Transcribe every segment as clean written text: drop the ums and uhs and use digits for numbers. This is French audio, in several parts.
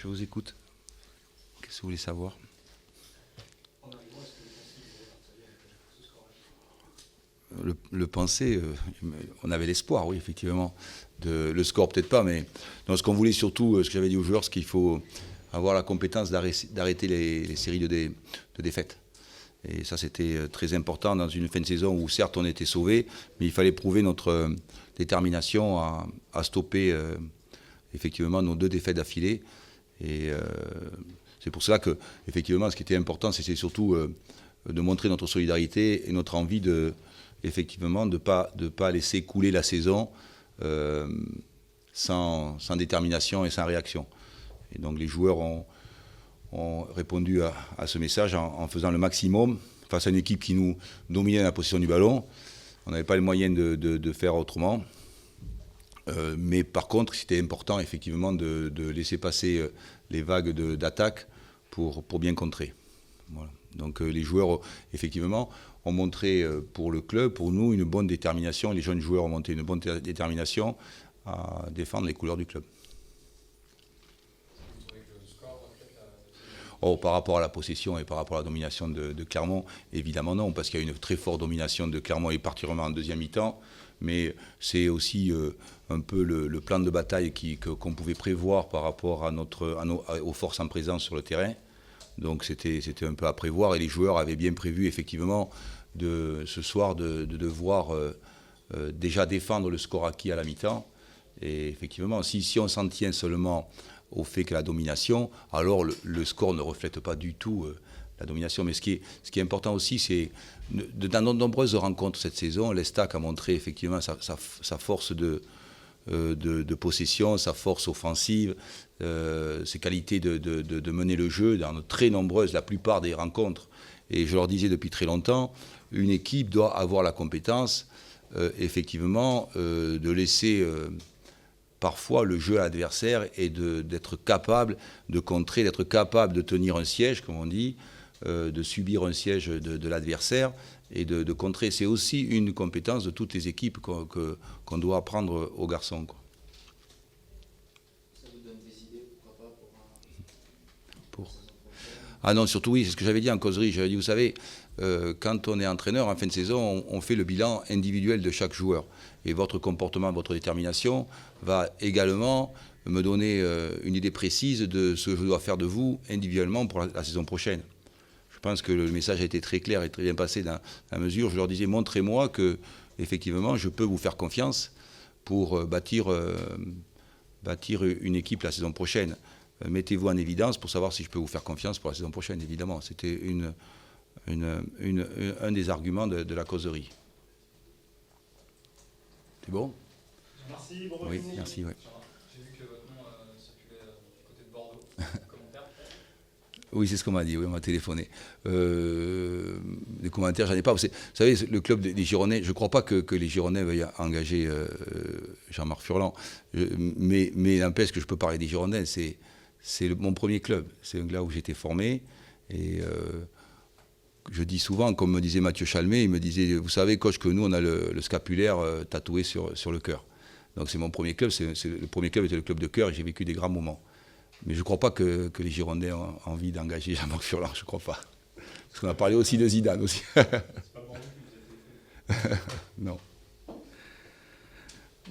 Je vous écoute. Qu'est-ce que vous voulez savoir? Le penser, on avait l'espoir, oui, effectivement. Le score, peut-être pas, mais non, ce qu'on voulait surtout, ce que j'avais dit aux joueurs, c'est qu'il faut avoir la compétence d'arrêter les séries de défaites. Et ça, c'était très important dans une fin de saison où, certes, on était sauvés, mais il fallait prouver notre détermination à stopper effectivement nos 2 défaites d'affilée. Et c'est pour cela que, effectivement, ce qui était important, c'était surtout de montrer notre solidarité et notre envie effectivement, de pas laisser couler la saison sans détermination et sans réaction. Et donc les joueurs ont répondu à ce message en faisant le maximum face à une équipe qui nous dominait la possession du ballon. On n'avait pas les moyens de faire autrement. Mais par contre, c'était important effectivement de laisser passer les vagues d'attaque pour bien contrer. Voilà. Donc les joueurs, effectivement, ont montré pour le club, pour nous, une bonne détermination. Les jeunes joueurs ont montré une bonne détermination à défendre les couleurs du club. Oh, par rapport à la possession et par rapport à la domination de Clermont, évidemment non, parce qu'il y a une très forte domination de Clermont et particulièrement en deuxième mi-temps. Mais c'est aussi un peu le plan de bataille qu'on pouvait prévoir par rapport aux forces en présence sur le terrain. Donc c'était un peu à prévoir et les joueurs avaient bien prévu effectivement ce soir de devoir déjà défendre le score acquis à la mi-temps. Et effectivement, si on s'en tient seulement au fait que la domination, alors le score ne reflète pas du tout la domination. Mais ce qui est important aussi, c'est dans de nombreuses rencontres cette saison, l'Estac a montré effectivement sa force de possession, sa force offensive, ses qualités de mener le jeu dans de très nombreuses, la plupart des rencontres. Et je leur disais depuis très longtemps, une équipe doit avoir la compétence, effectivement, de laisser parfois le jeu à l'adversaire et d'être capable de contrer, d'être capable de tenir un siège, comme on dit, de subir un siège de l'adversaire et de contrer. C'est aussi une compétence de toutes les équipes qu'on doit apprendre aux garçons, quoi. Ça vous donne des idées, pourquoi pas Ah non, surtout oui, c'est ce que j'avais dit en causerie. J'avais dit, vous savez, quand on est entraîneur, en fin de saison, on fait le bilan individuel de chaque joueur. Et votre comportement, votre détermination va également me donner une idée précise de ce que je dois faire de vous individuellement pour la saison prochaine. Je pense que le message a été très clair et très bien passé dans la mesure. Je leur disais, montrez-moi que, effectivement, je peux vous faire confiance pour bâtir une équipe la saison prochaine. Mettez-vous en évidence pour savoir si je peux vous faire confiance pour la saison prochaine, évidemment. C'était un des arguments de la causerie. C'est bon? Merci, bon Oui, merci, oui. J'ai vu que votre nom circulait du côté de Bordeaux. Commentaire? Oui, c'est ce qu'on m'a dit, oui, on m'a téléphoné. Des commentaires, j'en ai pas. Vous savez, le club des Girondins, je ne crois pas que les Girondins veuillent engager Jean-Marc Furlan. Mais n'empêche que je peux parler des Girondins, c'est mon premier club. C'est là où j'étais formé. Et je dis souvent, comme me disait Mathieu Chalmé, il me disait, vous savez, coach, que nous, on a le scapulaire tatoué sur le cœur. Donc c'est mon premier club. Le premier club était le club de cœur et j'ai vécu des grands moments. Mais je ne crois pas que les Girondins ont envie d'engager Jean-Marc Furlan, je ne crois pas. Parce qu'on a parlé aussi de Zidane aussi. C'est pas Bordeaux qui vous a été fait. Non.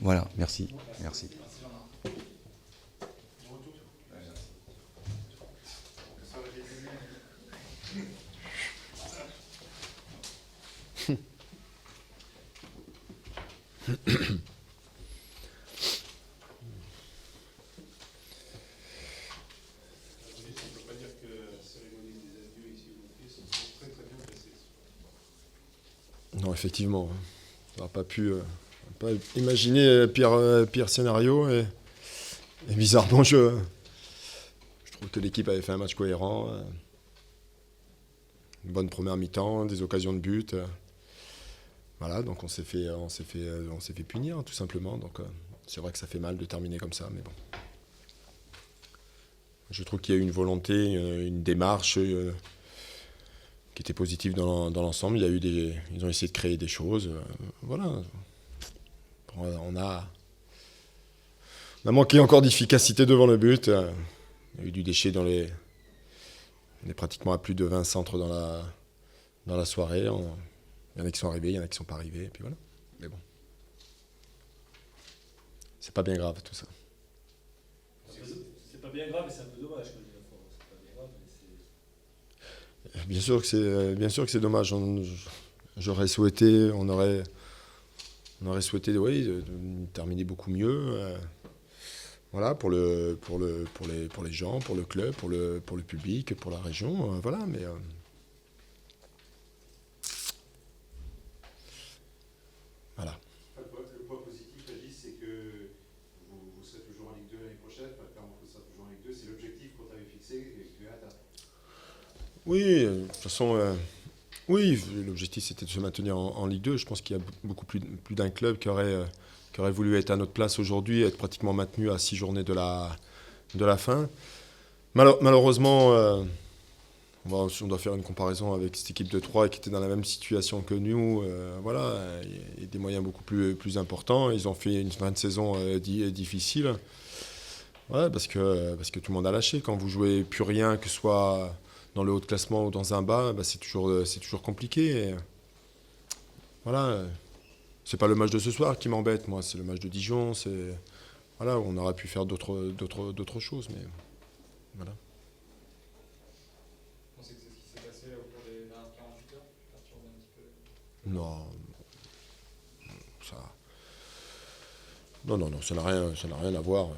Voilà, merci. Merci. Merci Jean-Marc. Bon retour. Non, effectivement, on n'a pas pu pas imaginer pire scénario. Et bizarrement, je trouve que l'équipe avait fait un match cohérent. Une bonne première mi-temps, des occasions de but. Voilà, donc on s'est fait punir, tout simplement. Donc c'est vrai que ça fait mal de terminer comme ça, mais bon. Je trouve qu'il y a eu une volonté, une démarche qui était positive dans l'ensemble. Ils ont essayé de créer des choses. Voilà. On a manqué encore d'efficacité devant le but. y a eu du déchet on est pratiquement à plus de 20 centres dans la soirée. Il y en a qui sont arrivés, il y en a qui ne sont pas arrivés, et puis voilà. Mais bon. C'est pas bien grave tout ça. C'est pas bien grave, mais c'est un peu dommage. C'est pas bien grave, mais c'est... Bien sûr que c'est dommage. J'aurais souhaité, on aurait souhaité, oui, de terminer beaucoup mieux. Voilà, pour les gens, pour le club, pour le public, pour la région, voilà. Mais voilà. Le point positif, Régis, c'est que vous serez toujours en Ligue 2 l'année prochaine. Clermont sera toujours en Ligue 2. C'est l'objectif qu'on avait fixé et que tu as atteint. Oui, de toute façon, oui, l'objectif c'était de se maintenir en Ligue 2. Je pense qu'il y a beaucoup plus d'un club qui aurait voulu être à notre place aujourd'hui, être pratiquement maintenu à 6 journées de la fin. Malheureusement, on doit faire une comparaison avec cette équipe de 3 qui était dans la même situation que nous. Voilà, et des moyens beaucoup plus importants. Ils ont fait une fin de saison difficile. Ouais, parce que tout le monde a lâché. Quand vous jouez plus rien, que ce soit dans le haut de classement ou dans un bas, c'est toujours compliqué. Et voilà, c'est pas le match de ce soir qui m'embête, moi, c'est le match de Dijon. Voilà, on aurait pu faire d'autres choses, mais voilà. Vous pensez que c'est ce qui s'est passé au cours des dernières 48 heures qui perturbe un petit peu? Non, ça n'a rien à voir.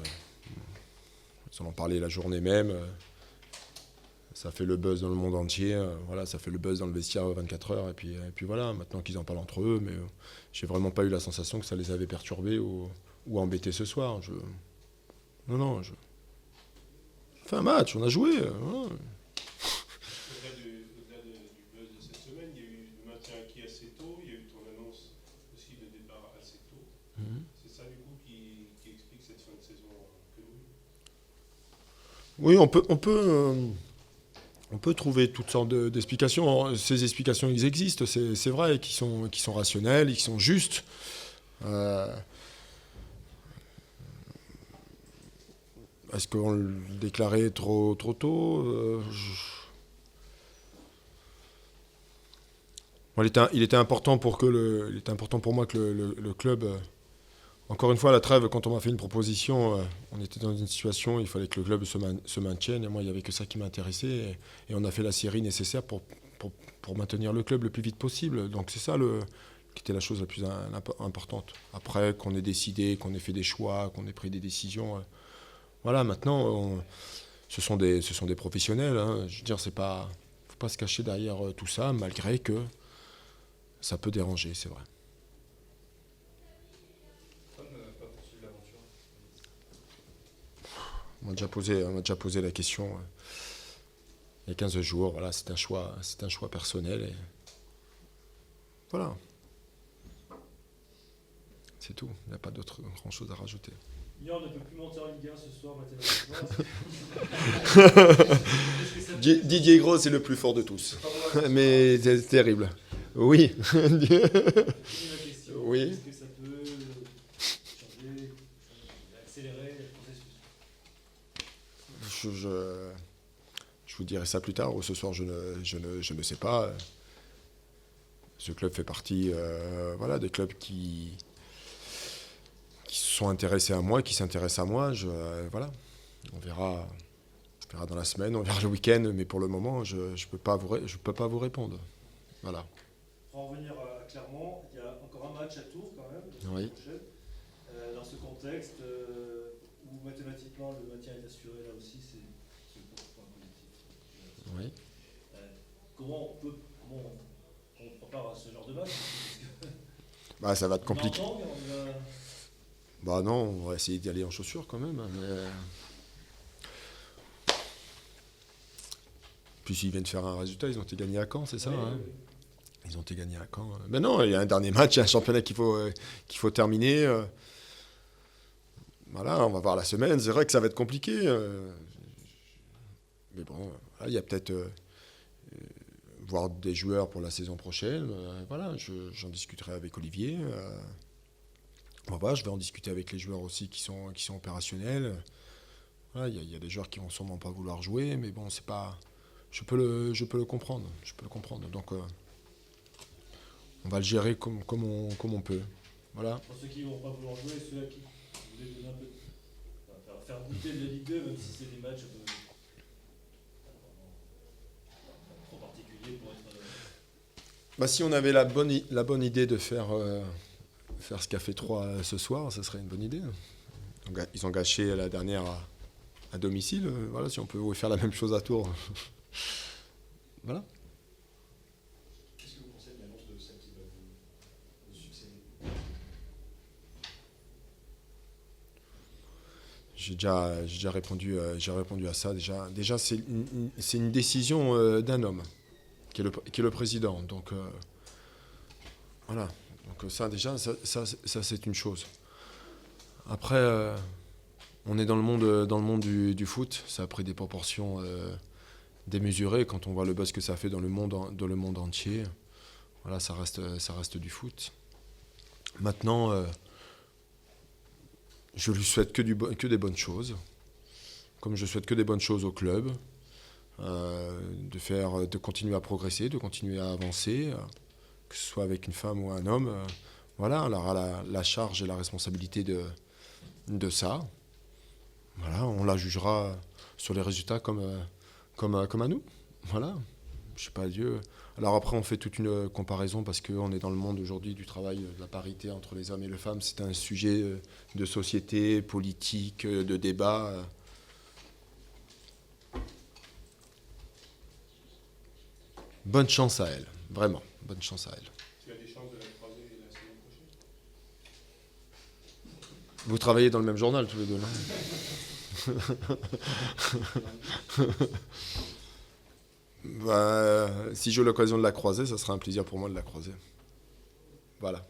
Ils en ont parlé la journée même. Ça fait le buzz dans le monde entier. Voilà, ça fait le buzz dans le vestiaire 24 heures. Et puis voilà, maintenant qu'ils en parlent entre eux, mais j'ai vraiment pas eu la sensation que ça les avait perturbés ou embêtés ce soir. On fait un match, on a joué. Voilà. Au-delà du buzz de cette semaine, il y a eu le maintien acquis assez tôt. Il y a eu ton annonce aussi de départ assez tôt. C'est ça, du coup, qui explique cette fin de saison que nous. Oui, on peut trouver toutes sortes d'explications. Ces explications, ils existent, c'est vrai, qui sont rationnelles, qui sont justes. Est-ce qu'on le déclarait trop tôt Bon, il était important pour moi que le club. Encore une fois, à la trêve, quand on m'a fait une proposition, on était dans une situation où il fallait que le club se maintienne. Et moi, il n'y avait que ça qui m'intéressait. Et on a fait la série nécessaire pour maintenir le club le plus vite possible. Donc c'est ça qui était la chose la plus importante. Après, qu'on ait décidé, qu'on ait fait des choix, qu'on ait pris des décisions. Voilà, maintenant, ce sont des professionnels. Hein. Je veux dire, faut pas se cacher derrière tout ça, malgré que ça peut déranger, c'est vrai. Pas poursuivre l'aventure. On m'a déjà posé la question il y a 15 jours. Voilà, c'est un choix personnel. Et voilà. C'est tout. Il n'y a pas d'autre grand chose à rajouter. Lyon ne peut plus monter en Ligue 1 ce soir mathématiquement. Didier Gros, c'est le plus fort de tous. Mais c'est terrible. Oui. Oui. Est-ce que ça peut changer, accélérer le processus? Je vous dirai ça plus tard. Ce soir, je ne sais pas. Ce club fait partie des clubs qui se sont intéressés à moi, qui s'intéressent à moi. Voilà. On verra dans la semaine, on verra le week-end, mais pour le moment, je ne peux pas vous répondre. Voilà. Pour en revenir à Clermont, il y a encore un match à Tours quand même, la Oui. semaine prochaine. Dans ce contexte où mathématiquement le maintien est assuré, là aussi, c'est un point positif. Oui. Comment on prépare à ce genre de match? Ça va être compliqué. On entend, Non, on va essayer d'y aller en chaussures quand même. Mais... Puis s'ils viennent faire un résultat, ils ont été gagnés à Caen, c'est ça hein. Oui. Ils ont été gagnés à Caen. Mais non, il y a un dernier match, il y a un championnat qu'il faut terminer. Voilà, on va voir la semaine. C'est vrai que ça va être compliqué. Mais bon, il y a peut-être voir des joueurs pour la saison prochaine. Voilà, j'en discuterai avec Olivier. On va voir, je vais en discuter avec les joueurs aussi qui sont opérationnels. Voilà, il y a des joueurs qui vont sûrement pas vouloir jouer, mais bon, c'est pas. Je peux le comprendre. Donc, on va le gérer comme on peut. Voilà. Pour ceux qui ne vont pas vouloir jouer, ceux à qui vous voulez donner un peu. Enfin, faire goûter de la Ligue 2, même si c'est des matchs trop particuliers pour être. Bah, si on avait la bonne idée de faire ce Café 3 ce soir, ça serait une bonne idée. Ils ont gâché la dernière à domicile. Voilà, si on peut faire la même chose à Tours. Voilà. Qu'est-ce que vous pensez de l'annonce de celle qui va vous succéder? J'ai déjà répondu à ça. Déjà c'est une décision d'un homme, qui est le président. Donc, voilà. Donc ça, déjà, ça c'est une chose. Après, on est dans le monde du foot. Ça a pris des proportions démesurées quand on voit le buzz que ça fait dans le monde entier. Voilà, ça reste du foot. Maintenant, je lui souhaite que des bonnes choses. Comme je souhaite que des bonnes choses au club. De continuer à progresser, de continuer à avancer, que ce soit avec une femme ou un homme. Voilà, on aura la charge et la responsabilité de ça. Voilà, on la jugera sur les résultats comme à nous. Voilà, je sais pas Dieu. Alors après, on fait toute une comparaison parce qu'on est dans le monde aujourd'hui du travail, de la parité entre les hommes et les femmes. C'est un sujet de société, politique, de débat. Bonne chance à elle, vraiment, bonne chance à elle. Tu as des chances de la croiser la semaine prochaine? Vous travaillez dans le même journal tous les deux, non? Bah, si j'ai l'occasion de la croiser, ça sera un plaisir pour moi de la croiser. Voilà.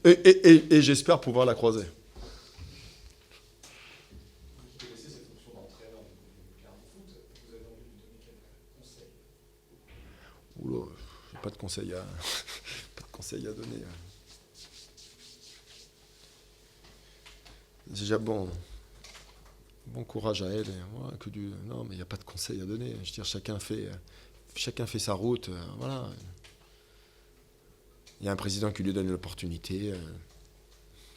Et j'espère pouvoir la croiser. Vous connaissez cette fonction d'entraîneur du Clermont Foot, vous avez envie de lui donner quelques conseils? Oula, j'ai pas de conseils à donner. Déjà bon courage à elle. Voilà, non, mais il n'y a pas de conseils à donner. Je veux dire, chacun fait sa route. Voilà. Il y a un président qui lui donne l'opportunité.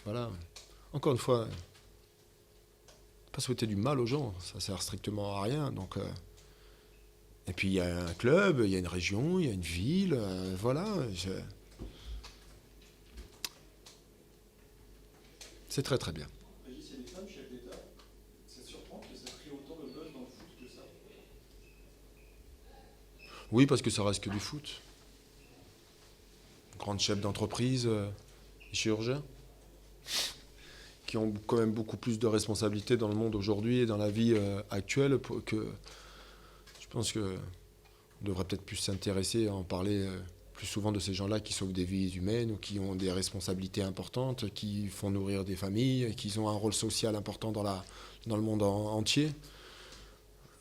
Voilà. Encore une fois, pas souhaiter du mal aux gens, ça sert strictement à rien. Donc, et puis il y a un club, il y a une région, il y a une ville. Voilà. C'est très très bien. Régis, il y a des femmes chefs d'État. Ça te surprend que ça crée autant de buzz dans le foot que ça? Oui, parce que ça reste que du foot. Grandes chefs d'entreprise, chirurgiens, qui ont quand même beaucoup plus de responsabilités dans le monde aujourd'hui et dans la vie actuelle que je pense que on devrait peut-être plus s'intéresser à en parler plus souvent de ces gens-là qui sauvent des vies humaines ou qui ont des responsabilités importantes, qui font nourrir des familles, qui ont un rôle social important dans le monde entier.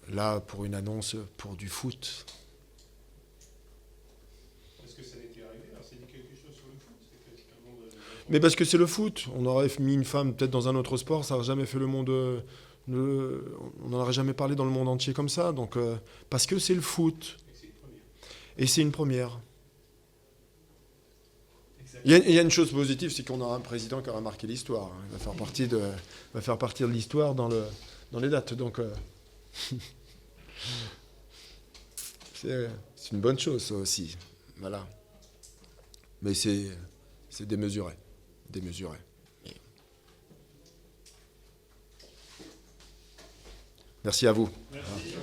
Là, pour une annonce pour du foot. Est-ce que ça n'était arrivé? Alors, ça dit quelque chose sur le foot? C'est que le monde. Mais parce que c'est le foot. On aurait mis une femme peut-être dans un autre sport, ça n'aurait jamais fait le monde. On n'en aurait jamais parlé dans le monde entier comme ça. Donc, parce que c'est le foot. Et c'est une première. Il y a une chose positive, c'est qu'on aura un président qui aura marqué l'histoire. Il va faire partie de l'histoire dans les dates. Donc, c'est une bonne chose, ça aussi. Voilà. Mais c'est démesuré. Démesuré. Merci à vous. Merci.